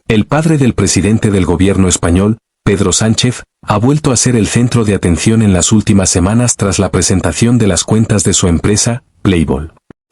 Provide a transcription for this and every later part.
El padre del presidente del gobierno español, Pedro Sánchez, ha vuelto a ser el centro de atención en las últimas semanas tras la presentación de las cuentas de su empresa, Playboy.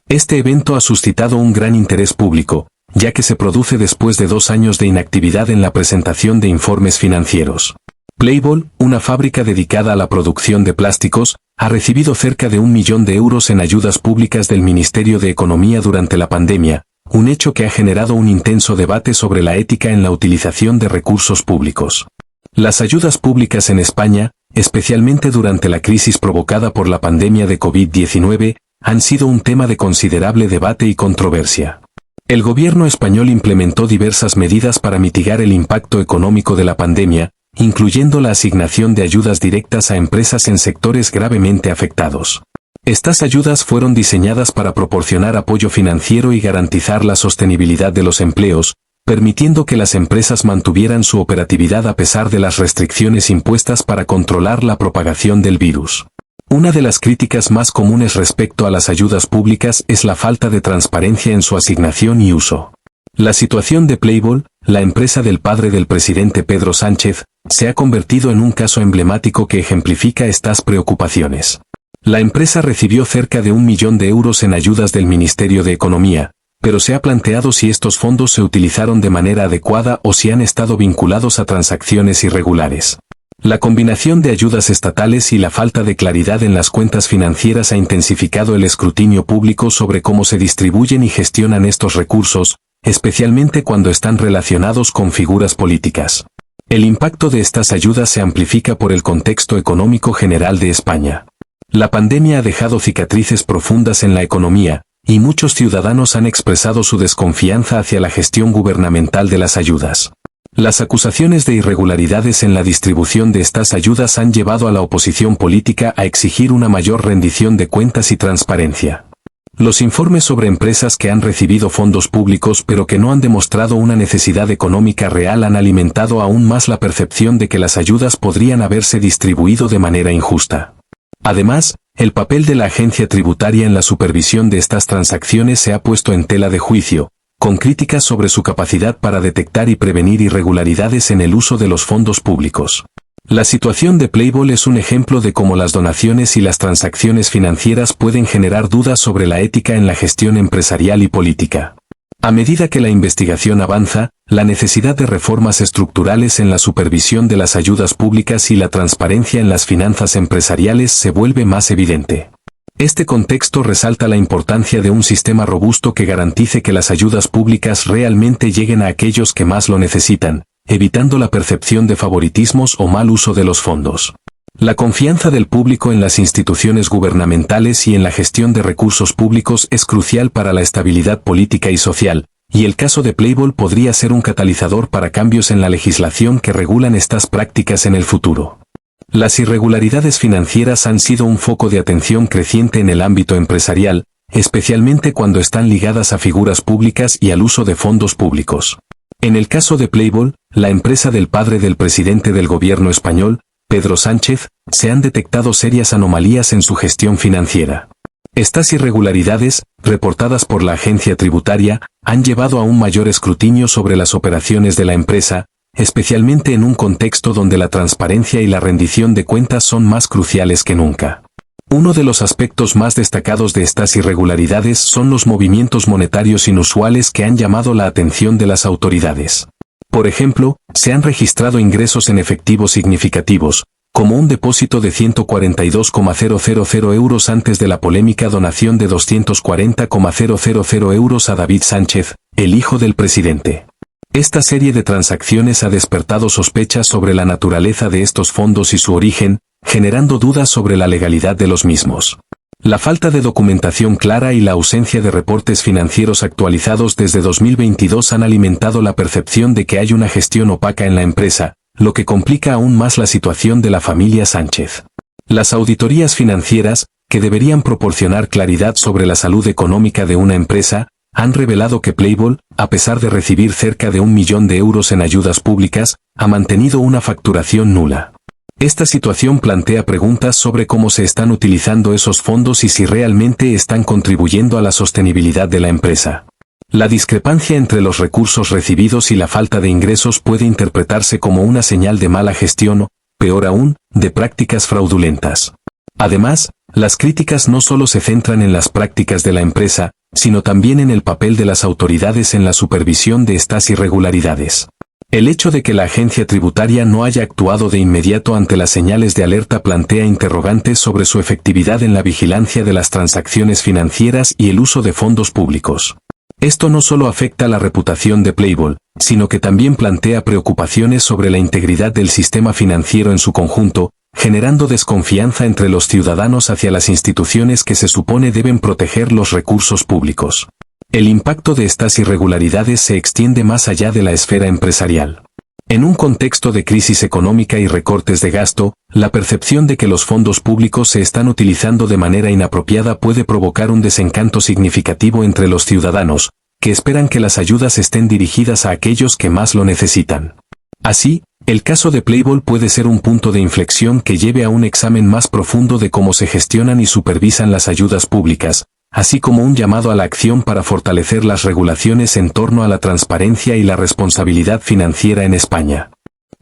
Este evento ha suscitado un gran interés público, ya que se produce después de 2 años de inactividad en la presentación de informes financieros. Playboy, una fábrica dedicada a la producción de plásticos, ha recibido cerca de 1 millón de euros en ayudas públicas del Ministerio de Economía durante la pandemia, un hecho que ha generado un intenso debate sobre la ética en la utilización de recursos públicos. Las ayudas públicas en España, especialmente durante la crisis provocada por la pandemia de COVID-19, han sido un tema de considerable debate y controversia. El gobierno español implementó diversas medidas para mitigar el impacto económico de la pandemia, incluyendo la asignación de ayudas directas a empresas en sectores gravemente afectados. Estas ayudas fueron diseñadas para proporcionar apoyo financiero y garantizar la sostenibilidad de los empleos, permitiendo que las empresas mantuvieran su operatividad a pesar de las restricciones impuestas para controlar la propagación del virus. Una de las críticas más comunes respecto a las ayudas públicas es la falta de transparencia en su asignación y uso. La situación de Playboy, la empresa del padre del presidente Pedro Sánchez, se ha convertido en un caso emblemático que ejemplifica estas preocupaciones. La empresa recibió cerca de 1 millón de euros en ayudas del Ministerio de Economía, pero se ha planteado si estos fondos se utilizaron de manera adecuada o si han estado vinculados a transacciones irregulares. La combinación de ayudas estatales y la falta de claridad en las cuentas financieras ha intensificado el escrutinio público sobre cómo se distribuyen y gestionan estos recursos, especialmente cuando están relacionados con figuras políticas. El impacto de estas ayudas se amplifica por el contexto económico general de España. La pandemia ha dejado cicatrices profundas en la economía, y muchos ciudadanos han expresado su desconfianza hacia la gestión gubernamental de las ayudas. Las acusaciones de irregularidades en la distribución de estas ayudas han llevado a la oposición política a exigir una mayor rendición de cuentas y transparencia. Los informes sobre empresas que han recibido fondos públicos pero que no han demostrado una necesidad económica real han alimentado aún más la percepción de que las ayudas podrían haberse distribuido de manera injusta. Además, el papel de la agencia tributaria en la supervisión de estas transacciones se ha puesto en tela de juicio, con críticas sobre su capacidad para detectar y prevenir irregularidades en el uso de los fondos públicos. La situación de Playboy es un ejemplo de cómo las donaciones y las transacciones financieras pueden generar dudas sobre la ética en la gestión empresarial y política. A medida que la investigación avanza, la necesidad de reformas estructurales en la supervisión de las ayudas públicas y la transparencia en las finanzas empresariales se vuelve más evidente. Este contexto resalta la importancia de un sistema robusto que garantice que las ayudas públicas realmente lleguen a aquellos que más lo necesitan, evitando la percepción de favoritismos o mal uso de los fondos. La confianza del público en las instituciones gubernamentales y en la gestión de recursos públicos es crucial para la estabilidad política y social, y el caso de Playboy podría ser un catalizador para cambios en la legislación que regulan estas prácticas en el futuro. Las irregularidades financieras han sido un foco de atención creciente en el ámbito empresarial, especialmente cuando están ligadas a figuras públicas y al uso de fondos públicos. En el caso de Playboy, la empresa del padre del presidente del gobierno español, Pedro Sánchez, se han detectado serias anomalías en su gestión financiera. Estas irregularidades, reportadas por la agencia tributaria, han llevado a un mayor escrutinio sobre las operaciones de la empresa, especialmente en un contexto donde la transparencia y la rendición de cuentas son más cruciales que nunca. Uno de los aspectos más destacados de estas irregularidades son los movimientos monetarios inusuales que han llamado la atención de las autoridades. Por ejemplo, se han registrado ingresos en efectivo significativos, como un depósito de 142,000 euros antes de la polémica donación de 240,000 euros a David Sánchez, el hijo del presidente. Esta serie de transacciones ha despertado sospechas sobre la naturaleza de estos fondos y su origen, generando dudas sobre la legalidad de los mismos. La falta de documentación clara y la ausencia de reportes financieros actualizados desde 2022 han alimentado la percepción de que hay una gestión opaca en la empresa, lo que complica aún más la situación de la familia Sánchez. Las auditorías financieras, que deberían proporcionar claridad sobre la salud económica de una empresa, han revelado que Playboy, a pesar de recibir cerca de 1 millón de euros en ayudas públicas, ha mantenido una facturación nula. Esta situación plantea preguntas sobre cómo se están utilizando esos fondos y si realmente están contribuyendo a la sostenibilidad de la empresa. La discrepancia entre los recursos recibidos y la falta de ingresos puede interpretarse como una señal de mala gestión o, peor aún, de prácticas fraudulentas. Además, las críticas no solo se centran en las prácticas de la empresa, sino también en el papel de las autoridades en la supervisión de estas irregularidades. El hecho de que la agencia tributaria no haya actuado de inmediato ante las señales de alerta plantea interrogantes sobre su efectividad en la vigilancia de las transacciones financieras y el uso de fondos públicos. Esto no solo afecta la reputación de Playboy, sino que también plantea preocupaciones sobre la integridad del sistema financiero en su conjunto, generando desconfianza entre los ciudadanos hacia las instituciones que se supone deben proteger los recursos públicos. El impacto de estas irregularidades se extiende más allá de la esfera empresarial. En un contexto de crisis económica y recortes de gasto, la percepción de que los fondos públicos se están utilizando de manera inapropiada puede provocar un desencanto significativo entre los ciudadanos, que esperan que las ayudas estén dirigidas a aquellos que más lo necesitan. Así, el caso de Playboy puede ser un punto de inflexión que lleve a un examen más profundo de cómo se gestionan y supervisan las ayudas públicas, así como un llamado a la acción para fortalecer las regulaciones en torno a la transparencia y la responsabilidad financiera en España.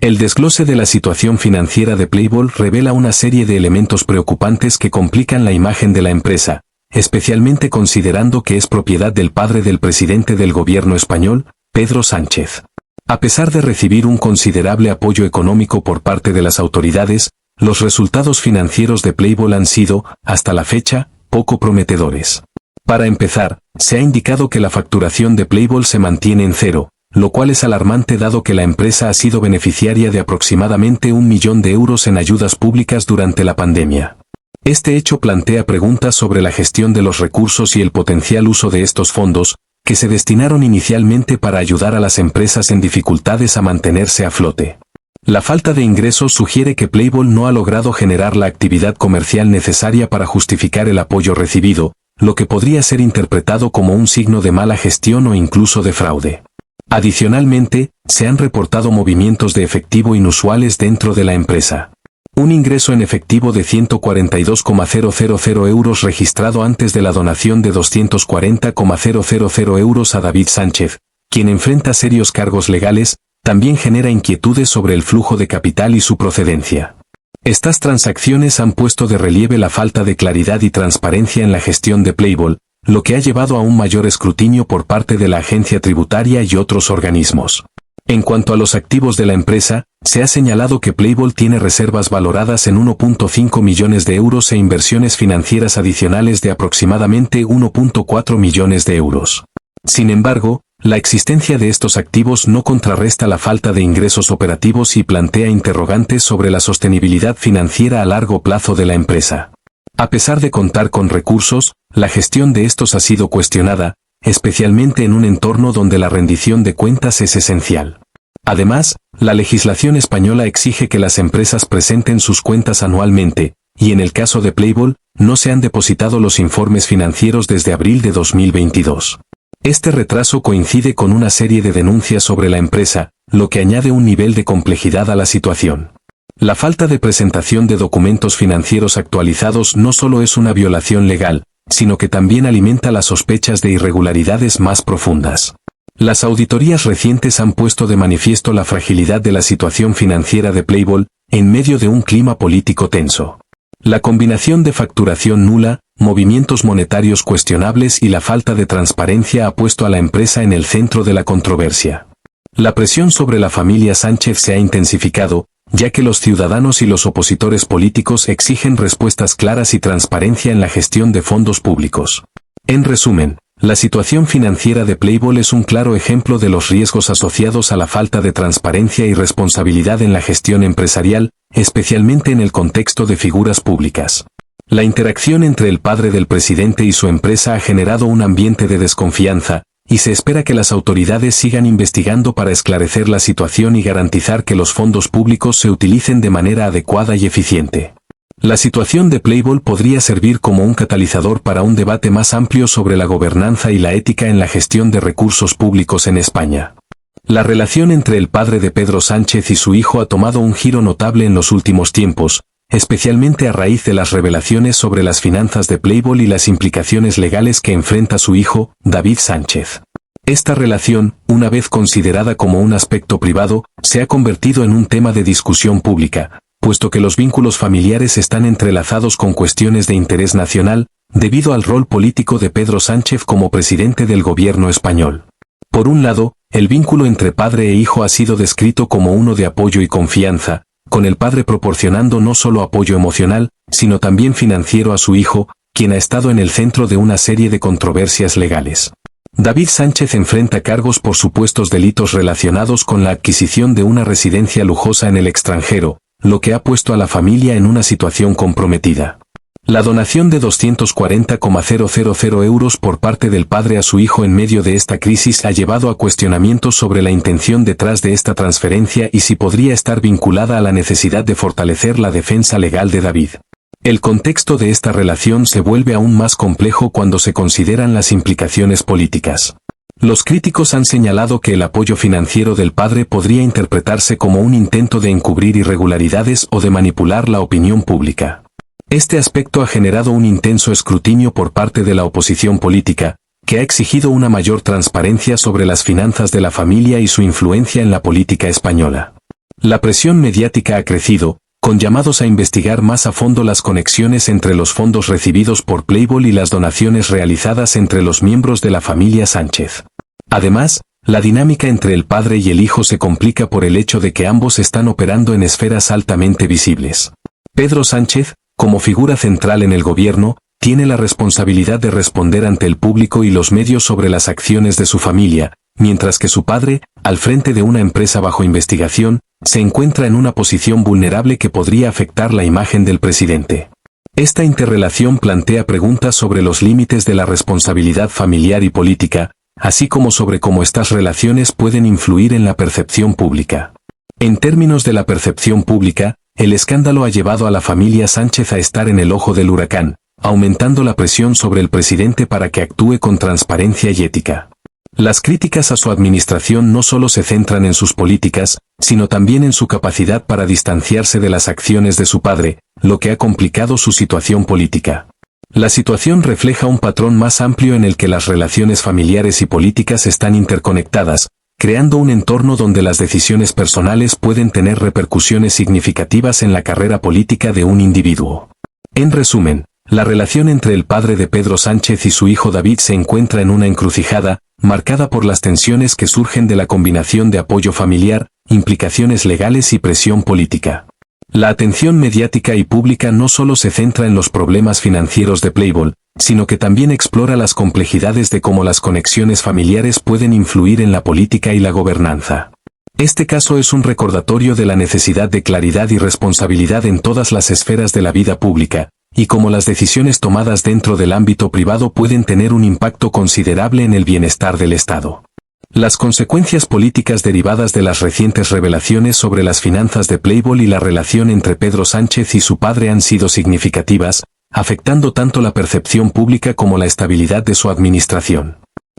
El desglose de la situación financiera de Playboy revela una serie de elementos preocupantes que complican la imagen de la empresa, especialmente considerando que es propiedad del padre del presidente del gobierno español, Pedro Sánchez. A pesar de recibir un considerable apoyo económico por parte de las autoridades, los resultados financieros de Playboy han sido, hasta la fecha, poco prometedores. Para empezar, se ha indicado que la facturación de Playboy se mantiene en cero, lo cual es alarmante dado que la empresa ha sido beneficiaria de aproximadamente 1 millón de euros en ayudas públicas durante la pandemia. Este hecho plantea preguntas sobre la gestión de los recursos y el potencial uso de estos fondos, que se destinaron inicialmente para ayudar a las empresas en dificultades a mantenerse a flote. La falta de ingresos sugiere que Playboy no ha logrado generar la actividad comercial necesaria para justificar el apoyo recibido, lo que podría ser interpretado como un signo de mala gestión o incluso de fraude. Adicionalmente, se han reportado movimientos de efectivo inusuales dentro de la empresa. Un ingreso en efectivo de 142,000 euros registrado antes de la donación de 240,000 euros a David Sánchez, quien enfrenta serios cargos legales, también genera inquietudes sobre el flujo de capital y su procedencia. Estas transacciones han puesto de relieve la falta de claridad y transparencia en la gestión de Playboy, lo que ha llevado a un mayor escrutinio por parte de la agencia tributaria y otros organismos. En cuanto a los activos de la empresa, se ha señalado que Playboy tiene reservas valoradas en 1,5 millones de euros e inversiones financieras adicionales de aproximadamente 1,4 millones de euros. Sin embargo, la existencia de estos activos no contrarresta la falta de ingresos operativos y plantea interrogantes sobre la sostenibilidad financiera a largo plazo de la empresa. A pesar de contar con recursos, la gestión de estos ha sido cuestionada, especialmente en un entorno donde la rendición de cuentas es esencial. Además, la legislación española exige que las empresas presenten sus cuentas anualmente, y en el caso de Playboy, no se han depositado los informes financieros desde abril de 2022. Este retraso coincide con una serie de denuncias sobre la empresa, lo que añade un nivel de complejidad a la situación. La falta de presentación de documentos financieros actualizados no solo es una violación legal, sino que también alimenta las sospechas de irregularidades más profundas. Las auditorías recientes han puesto de manifiesto la fragilidad de la situación financiera de Playboy, en medio de un clima político tenso. La combinación de facturación nula, movimientos monetarios cuestionables y la falta de transparencia ha puesto a la empresa en el centro de la controversia. La presión sobre la familia Sánchez se ha intensificado, ya que los ciudadanos y los opositores políticos exigen respuestas claras y transparencia en la gestión de fondos públicos. En resumen, la situación financiera de Playboy es un claro ejemplo de los riesgos asociados a la falta de transparencia y responsabilidad en la gestión empresarial, especialmente en el contexto de figuras públicas. La interacción entre el padre del presidente y su empresa ha generado un ambiente de desconfianza, y se espera que las autoridades sigan investigando para esclarecer la situación y garantizar que los fondos públicos se utilicen de manera adecuada y eficiente. La situación de Playboy podría servir como un catalizador para un debate más amplio sobre la gobernanza y la ética en la gestión de recursos públicos en España. La relación entre el padre de Pedro Sánchez y su hijo ha tomado un giro notable en los últimos tiempos, especialmente a raíz de las revelaciones sobre las finanzas de Playboy y las implicaciones legales que enfrenta su hijo, David Sánchez. Esta relación, una vez considerada como un aspecto privado, se ha convertido en un tema de discusión pública, puesto que los vínculos familiares están entrelazados con cuestiones de interés nacional, debido al rol político de Pedro Sánchez como presidente del gobierno español. Por un lado, el vínculo entre padre e hijo ha sido descrito como uno de apoyo y confianza, con el padre proporcionando no solo apoyo emocional, sino también financiero a su hijo, quien ha estado en el centro de una serie de controversias legales. David Sánchez enfrenta cargos por supuestos delitos relacionados con la adquisición de una residencia lujosa en el extranjero, lo que ha puesto a la familia en una situación comprometida. La donación de 240,000 euros por parte del padre a su hijo en medio de esta crisis ha llevado a cuestionamientos sobre la intención detrás de esta transferencia y si podría estar vinculada a la necesidad de fortalecer la defensa legal de David. El contexto de esta relación se vuelve aún más complejo cuando se consideran las implicaciones políticas. Los críticos han señalado que el apoyo financiero del padre podría interpretarse como un intento de encubrir irregularidades o de manipular la opinión pública. Este aspecto ha generado un intenso escrutinio por parte de la oposición política, que ha exigido una mayor transparencia sobre las finanzas de la familia y su influencia en la política española. La presión mediática ha crecido, con llamados a investigar más a fondo las conexiones entre los fondos recibidos por Playboy y las donaciones realizadas entre los miembros de la familia Sánchez. Además, la dinámica entre el padre y el hijo se complica por el hecho de que ambos están operando en esferas altamente visibles. Pedro Sánchez, como figura central en el gobierno, tiene la responsabilidad de responder ante el público y los medios sobre las acciones de su familia, mientras que su padre, al frente de una empresa bajo investigación, se encuentra en una posición vulnerable que podría afectar la imagen del presidente. Esta interrelación plantea preguntas sobre los límites de la responsabilidad familiar y política, así como sobre cómo estas relaciones pueden influir en la percepción pública. En términos de la percepción pública, el escándalo ha llevado a la familia Sánchez a estar en el ojo del huracán, aumentando la presión sobre el presidente para que actúe con transparencia y ética. Las críticas a su administración no solo se centran en sus políticas, sino también en su capacidad para distanciarse de las acciones de su padre, lo que ha complicado su situación política. La situación refleja un patrón más amplio en el que las relaciones familiares y políticas están interconectadas, creando un entorno donde las decisiones personales pueden tener repercusiones significativas en la carrera política de un individuo. En resumen, la relación entre el padre de Pedro Sánchez y su hijo David se encuentra en una encrucijada, marcada por las tensiones que surgen de la combinación de apoyo familiar, implicaciones legales y presión política. La atención mediática y pública no solo se centra en los problemas financieros de Playboy, sino que también explora las complejidades de cómo las conexiones familiares pueden influir en la política y la gobernanza. Este caso es un recordatorio de la necesidad de claridad y responsabilidad en todas las esferas de la vida pública, y cómo las decisiones tomadas dentro del ámbito privado pueden tener un impacto considerable en el bienestar del Estado. Las consecuencias políticas derivadas de las recientes revelaciones sobre las finanzas de Playboy y la relación entre Pedro Sánchez y su padre han sido significativas, afectando tanto la percepción pública como la estabilidad de su administración.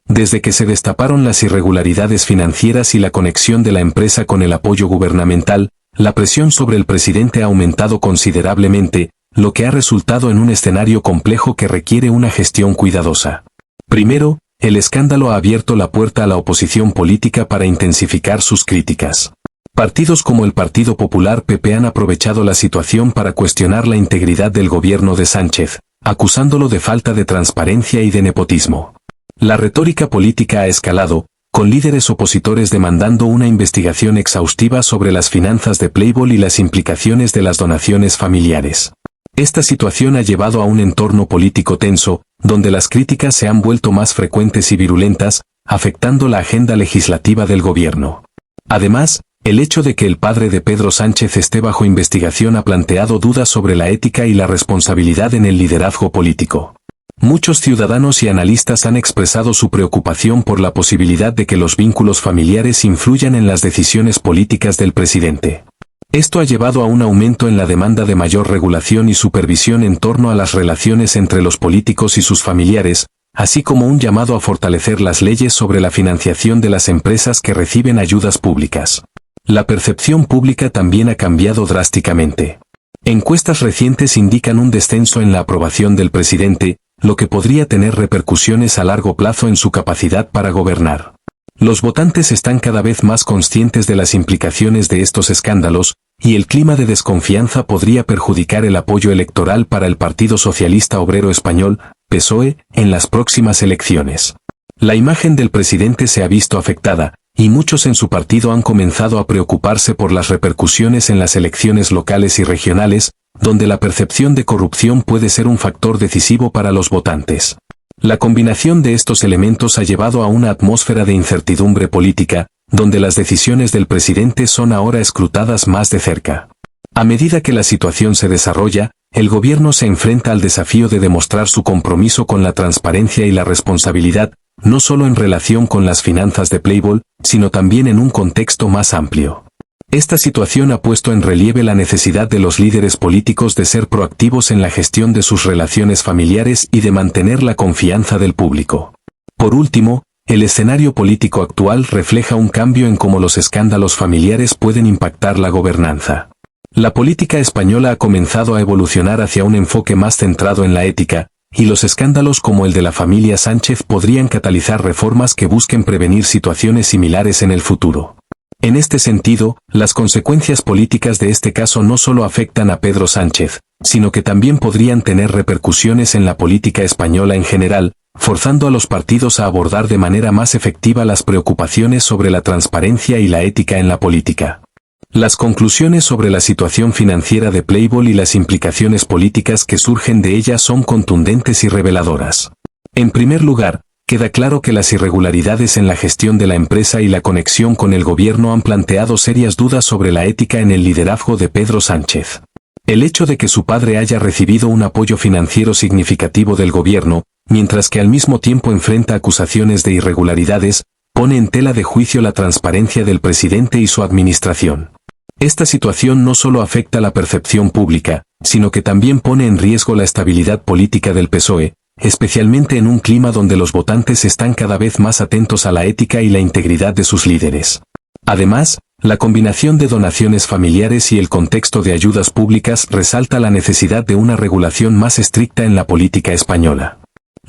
Desde que se destaparon las irregularidades financieras y la conexión de la empresa con el apoyo gubernamental, la presión sobre el presidente ha aumentado considerablemente, lo que ha resultado en un escenario complejo que requiere una gestión cuidadosa. Primero, el escándalo ha abierto la puerta a la oposición política para intensificar sus críticas. Partidos como el Partido Popular PP han aprovechado la situación para cuestionar la integridad del gobierno de Sánchez, acusándolo de falta de transparencia y de nepotismo. La retórica política ha escalado, con líderes opositores demandando una investigación exhaustiva sobre las finanzas de Playboy y las implicaciones de las donaciones familiares. Esta situación ha llevado a un entorno político tenso, donde las críticas se han vuelto más frecuentes y virulentas, afectando la agenda legislativa del gobierno. Además, el hecho de que el padre de Pedro Sánchez esté bajo investigación ha planteado dudas sobre la ética y la responsabilidad en el liderazgo político. Muchos ciudadanos y analistas han expresado su preocupación por la posibilidad de que los vínculos familiares influyan en las decisiones políticas del presidente. Esto ha llevado a un aumento en la demanda de mayor regulación y supervisión en torno a las relaciones entre los políticos y sus familiares, así como un llamado a fortalecer las leyes sobre la financiación de las empresas que reciben ayudas públicas. La percepción pública también ha cambiado drásticamente. Encuestas recientes indican un descenso en la aprobación del presidente, lo que podría tener repercusiones a largo plazo en su capacidad para gobernar. Los votantes están cada vez más conscientes de las implicaciones de estos escándalos, y el clima de desconfianza podría perjudicar el apoyo electoral para el Partido Socialista Obrero Español, PSOE, en las próximas elecciones. La imagen del presidente se ha visto afectada, y muchos en su partido han comenzado a preocuparse por las repercusiones en las elecciones locales y regionales, donde la percepción de corrupción puede ser un factor decisivo para los votantes. La combinación de estos elementos ha llevado a una atmósfera de incertidumbre política, donde las decisiones del presidente son ahora escrutadas más de cerca. A medida que la situación se desarrolla, el gobierno se enfrenta al desafío de demostrar su compromiso con la transparencia y la responsabilidad, no solo en relación con las finanzas de Playboy, sino también en un contexto más amplio. Esta situación ha puesto en relieve la necesidad de los líderes políticos de ser proactivos en la gestión de sus relaciones familiares y de mantener la confianza del público. Por último, el escenario político actual refleja un cambio en cómo los escándalos familiares pueden impactar la gobernanza. La política española ha comenzado a evolucionar hacia un enfoque más centrado en la ética, y los escándalos como el de la familia Sánchez podrían catalizar reformas que busquen prevenir situaciones similares en el futuro. En este sentido, las consecuencias políticas de este caso no solo afectan a Pedro Sánchez, sino que también podrían tener repercusiones en la política española en general, forzando a los partidos a abordar de manera más efectiva las preocupaciones sobre la transparencia y la ética en la política. Las conclusiones sobre la situación financiera de Playboy y las implicaciones políticas que surgen de ella son contundentes y reveladoras. En primer lugar, queda claro que las irregularidades en la gestión de la empresa y la conexión con el gobierno han planteado serias dudas sobre la ética en el liderazgo de Pedro Sánchez. El hecho de que su padre haya recibido un apoyo financiero significativo del gobierno, mientras que al mismo tiempo enfrenta acusaciones de irregularidades, pone en tela de juicio la transparencia del presidente y su administración. Esta situación no solo afecta la percepción pública, sino que también pone en riesgo la estabilidad política del PSOE, especialmente en un clima donde los votantes están cada vez más atentos a la ética y la integridad de sus líderes. Además, la combinación de donaciones familiares y el contexto de ayudas públicas resalta la necesidad de una regulación más estricta en la política española.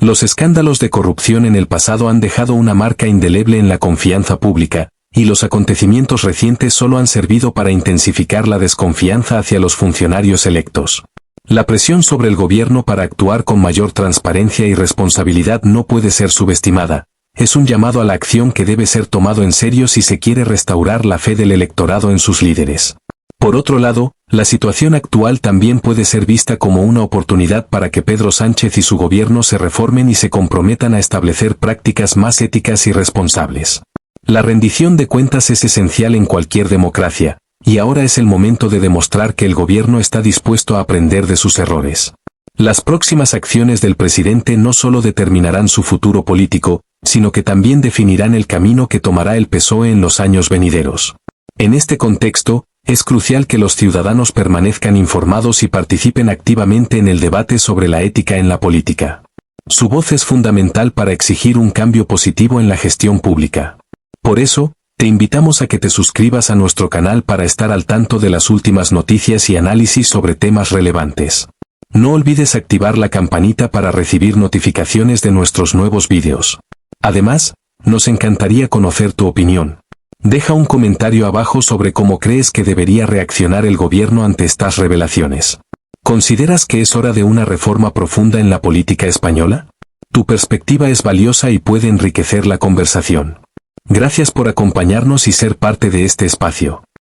Los escándalos de corrupción en el pasado han dejado una marca indeleble en la confianza pública, y los acontecimientos recientes solo han servido para intensificar la desconfianza hacia los funcionarios electos. La presión sobre el gobierno para actuar con mayor transparencia y responsabilidad no puede ser subestimada. Es un llamado a la acción que debe ser tomado en serio si se quiere restaurar la fe del electorado en sus líderes. Por otro lado, la situación actual también puede ser vista como una oportunidad para que Pedro Sánchez y su gobierno se reformen y se comprometan a establecer prácticas más éticas y responsables. La rendición de cuentas es esencial en cualquier democracia, y ahora es el momento de demostrar que el gobierno está dispuesto a aprender de sus errores. Las próximas acciones del presidente no solo determinarán su futuro político, sino que también definirán el camino que tomará el PSOE en los años venideros. En este contexto, es crucial que los ciudadanos permanezcan informados y participen activamente en el debate sobre la ética en la política. Su voz es fundamental para exigir un cambio positivo en la gestión pública. Por eso, te invitamos a que te suscribas a nuestro canal para estar al tanto de las últimas noticias y análisis sobre temas relevantes. No olvides activar la campanita para recibir notificaciones de nuestros nuevos vídeos. Además, nos encantaría conocer tu opinión. Deja un comentario abajo sobre cómo crees que debería reaccionar el gobierno ante estas revelaciones. ¿Consideras que es hora de una reforma profunda en la política española? Tu perspectiva es valiosa y puede enriquecer la conversación. Gracias por acompañarnos y ser parte de este espacio.